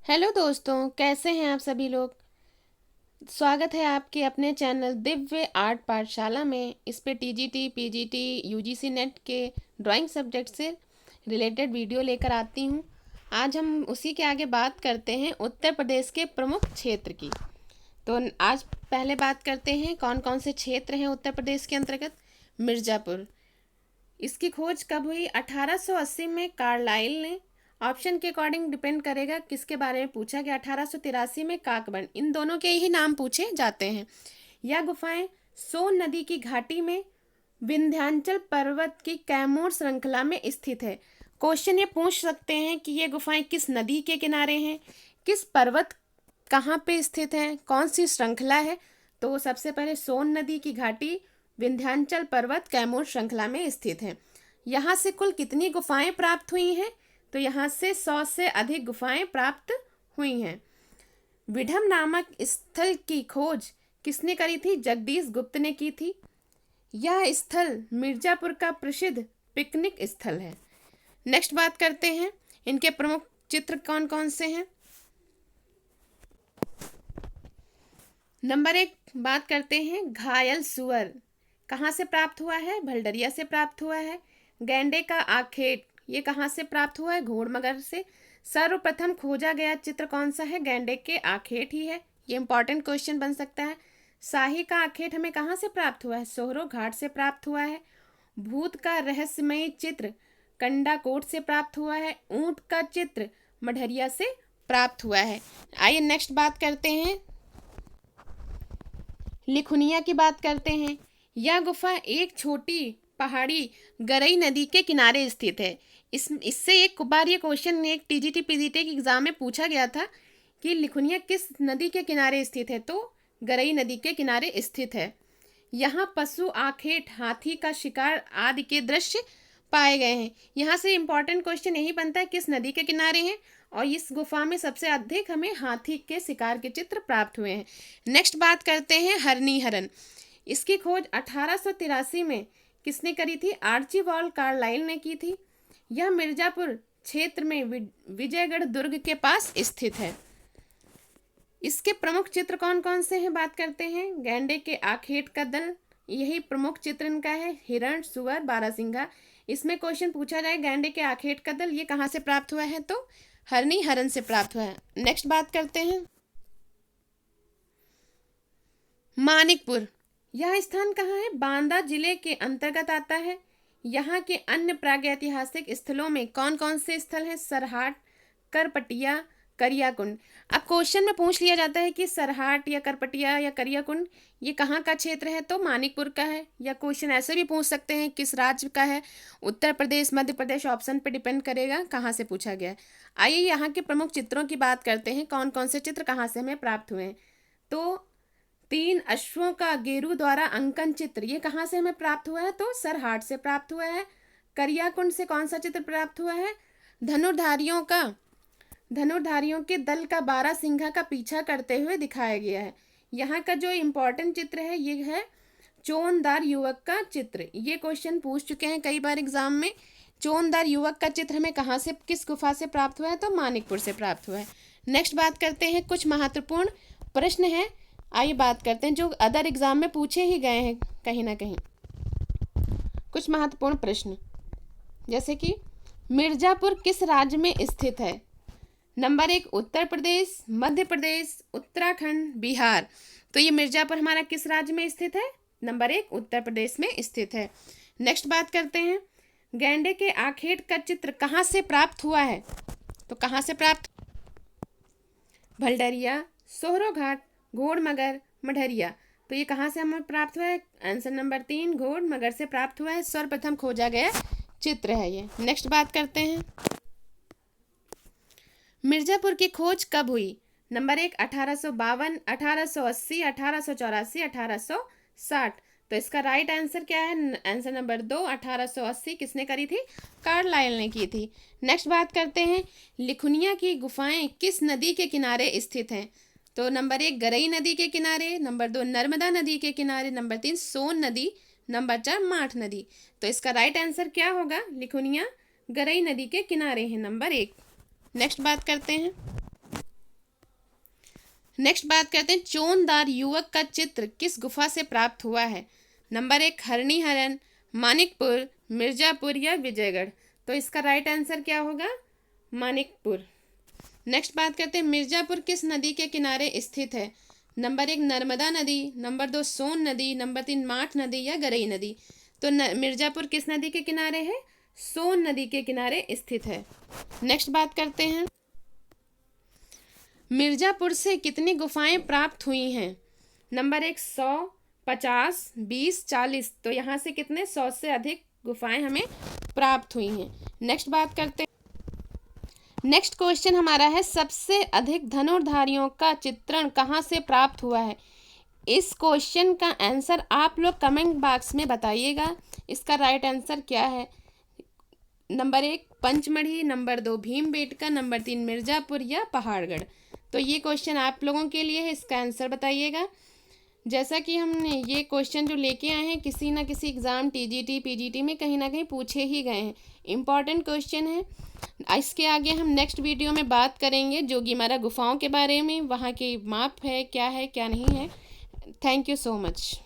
Hello दोस्तों, कैसे हैं आप सभी लोग। स्वागत है आपके अपने चैनल दिव्य आर्ट पाठशाला में। इस पे टीजीटी, पीजीटी, यूजीसी नेट के ड्राइंग सब्जेक्ट से रिलेटेड वीडियो लेकर आती हूँ। आज हम उसी के आगे बात करते हैं उत्तर प्रदेश के प्रमुख क्षेत्र की। तो आज पहले बात करते हैं कौन कौन से क्षेत्र हैं उत्तर प्रदेश के अंतर्गत। मिर्ज़ापुर, इसकी खोज कब हुई? 1880 में कार्लाइल ने। ऑप्शन के अकॉर्डिंग डिपेंड करेगा किसके बारे में पूछा गया। 1883 में काकबन, इन दोनों के ही नाम पूछे जाते हैं। यह गुफाएं सोन नदी की घाटी में विंध्याचल पर्वत की कैमूर श्रृंखला में स्थित है। क्वेश्चन ये पूछ सकते हैं कि ये गुफाएं किस नदी के किनारे हैं, किस पर्वत कहाँ पे स्थित है, कौन सी श्रृंखला है। तो सबसे पहले सोन नदी की घाटी विंध्याचल पर्वत कैमूर श्रृंखला में स्थित है। यहाँ से कुल कितनी गुफाएं प्राप्त हुई हैं? तो यहाँ से 100 से अधिक गुफाएं प्राप्त हुई हैं। विडम नामक स्थल की खोज किसने करी थी? जगदीश गुप्त ने की थी। यह स्थल मिर्जापुर का प्रसिद्ध पिकनिक स्थल है। नेक्स्ट बात करते हैं इनके प्रमुख चित्र कौन कौन से हैं। नंबर 1 बात करते हैं घायल सुअर कहाँ से प्राप्त हुआ है? भलडरिया से प्राप्त हुआ है। गैंडे का आखेट ये कहाँ से प्राप्त हुआ है? घोड़मगर से। सर्वप्रथम खोजा गया चित्र कौन सा है? गैंडे के आखेट ही है। ये इंपॉर्टेंट क्वेश्चन बन सकता है। शाही का आखेट हमें कहाँ से प्राप्त हुआ है? सोहरो घाट से प्राप्त हुआ है। भूत का रहस्यमय चित्र कंडाकोट से प्राप्त हुआ है। ऊंट का चित्र मढ़रिया से प्राप्त हुआ है। आइए नेक्स्ट बात करते हैं, लिखुनिया की बात करते हैं। यह गुफा एक छोटी पहाड़ी गरई नदी के किनारे स्थित है। इससे एक बार ये क्वेश्चन एक टीजीटी पीजीटी के एग्जाम में पूछा गया था कि लिखुनिया किस नदी के किनारे स्थित है? तो गरई नदी के किनारे स्थित है। यहाँ पशु आखेट, हाथी का शिकार आदि के दृश्य पाए गए हैं। यहाँ से इम्पोर्टेंट क्वेश्चन यही बनता है किस नदी के किनारे हैं, और इस गुफा में सबसे अधिक हमें हाथी के शिकार के चित्र प्राप्त हुए हैं। नेक्स्ट बात करते हैं हरनी हरन। इसकी खोज 1883 में किसने करी थी? आर्चीबाल्ड कार्लाइल ने की थी। यह मिर्जापुर क्षेत्र में विजयगढ़ दुर्ग के पास स्थित है। इसके प्रमुख चित्र कौन कौन से हैं? बात करते हैं। गैंडे के आखेट का दल, यही प्रमुख चित्र इनका है। हिरण, सुअर, बारहसिंघा। इसमें क्वेश्चन पूछा जाए गैंडे के आखेट का दल ये कहाँ से प्राप्त हुआ है? तो हरनी हरन से प्राप्त हुआ है। नेक्स्ट बात करते हैं मानिकपुर। यह स्थान कहाँ है? बांदा जिले के अंतर्गत आता है। यहाँ के अन्य प्रागैतिहासिक स्थलों में कौन कौन से स्थल हैं? सरहाट, करपटिया, करियाकुंड। अब क्वेश्चन में पूछ लिया जाता है कि सरहाट या करपटिया या करियाकुंड ये कहाँ का क्षेत्र है? तो मानिकपुर का है। या क्वेश्चन ऐसे भी पूछ सकते हैं किस राज्य का है? उत्तर प्रदेश, मध्य प्रदेश, ऑप्शन पे डिपेंड करेगा कहाँ से पूछा गया है। आइए यहाँ के प्रमुख चित्रों की बात करते हैं, कौन कौन से चित्र कहाँ से हमें प्राप्त हुए हैं। तो 3 अश्वों का गेरू द्वारा अंकन चित्र ये कहाँ से हमें प्राप्त हुआ है? तो सरहाट से प्राप्त हुआ है। करियाकुंड से कौन सा चित्र प्राप्त हुआ है? धनुर्धारियों के दल का बारहसिंघा का पीछा करते हुए दिखाया गया है। यहाँ का जो इम्पोर्टेंट चित्र है ये है चोनदार युवक का चित्र। ये क्वेश्चन पूछ चुके हैं कई बार एग्जाम में। चोनदार युवक का चित्र हमें कहाँ से, किस गुफा से प्राप्त हुआ है? तो मानिकपुर से प्राप्त हुआ है। नेक्स्ट बात करते हैं, कुछ महत्वपूर्ण प्रश्न है। आइए बात करते हैं जो अदर एग्जाम में पूछे ही गए हैं कहीं ना कहीं। कुछ महत्वपूर्ण प्रश्न जैसे कि मिर्जापुर किस राज्य में स्थित है? नंबर 1 उत्तर प्रदेश, मध्य प्रदेश, उत्तराखंड, बिहार। तो ये मिर्जापुर हमारा किस राज्य में स्थित है? नंबर 1 उत्तर प्रदेश में स्थित है। नेक्स्ट बात करते हैं, गैंडे के आखेट का चित्र कहाँ से प्राप्त हुआ है? तो कहाँ से प्राप्त? भलडरिया, सोहरो घाट, घोड़मगर, मढ़रिया। तो ये कहाँ से हमें प्राप्त हुआ है? आंसर नंबर 3 घोड़मगर से प्राप्त हुआ है। सर्वप्रथम खोजा गया चित्र है ये। नेक्स्ट बात करते हैं, मिर्जापुर की खोज कब हुई? नंबर 1 1852, 1880, 1884, 1860। तो इसका राइट आंसर क्या है? आंसर नंबर 2 1880 किसने करी थी? कार्लाइल ने की थी। नेक्स्ट बात करते हैं, लिखुनिया की गुफाएं किस नदी के किनारे स्थित हैं? तो नंबर 1 गरई नदी के किनारे, नंबर 2 नर्मदा नदी के किनारे, नंबर 3 सोन नदी, नंबर 4 माठ नदी। तो इसका राइट आंसर क्या होगा? लिखुनिया गरई नदी के किनारे है, नंबर 1। नेक्स्ट बात करते हैं, नेक्स्ट बात करते हैं, चोनदार युवक का चित्र किस गुफा से प्राप्त हुआ है? नंबर 1 हरणी-हरन, मानिकपुर, मिर्जापुर या विजयगढ़। तो इसका राइट आंसर क्या होगा? मानिकपुर। नेक्स्ट बात करते हैं, मिर्जापुर किस नदी के किनारे स्थित है? नंबर 1 नर्मदा नदी, नंबर 2 सोन नदी, नंबर 3 माठ नदी या गरई नदी। तो मिर्जापुर किस नदी के किनारे है? सोन नदी के किनारे स्थित है। नेक्स्ट बात करते हैं, मिर्जापुर से कितनी गुफाएं प्राप्त हुई हैं? नंबर 1 100, 50, 20, 40। तो यहाँ से कितने 100 से अधिक गुफाएं हमें प्राप्त हुई हैं। नेक्स्ट बात करते हैं, नेक्स्ट क्वेश्चन हमारा है, सबसे अधिक धनुर्धारियों का चित्रण कहाँ से प्राप्त हुआ है? इस क्वेश्चन का आंसर आप लोग कमेंट बॉक्स में बताइएगा। इसका राइट आंसर क्या है? Number 1 Pachmarhi, number 2 Bhimbetka, number 3 Mirzapur या पहाड़गढ़। तो ये क्वेश्चन आप लोगों के लिए है, इसका आंसर बताइएगा। जैसा कि हमने ये क्वेश्चन जो लेके आए हैं, किसी ना किसी एग्ज़ाम टीजीटी पीजीटी में कहीं ना कहीं पूछे ही गए हैं, इम्पॉर्टेंट क्वेश्चन है। इसके आगे हम नेक्स्ट वीडियो में बात करेंगे जोगीमारा गुफाओं के बारे में, वहाँ के माप है क्या नहीं है। Thank you so much.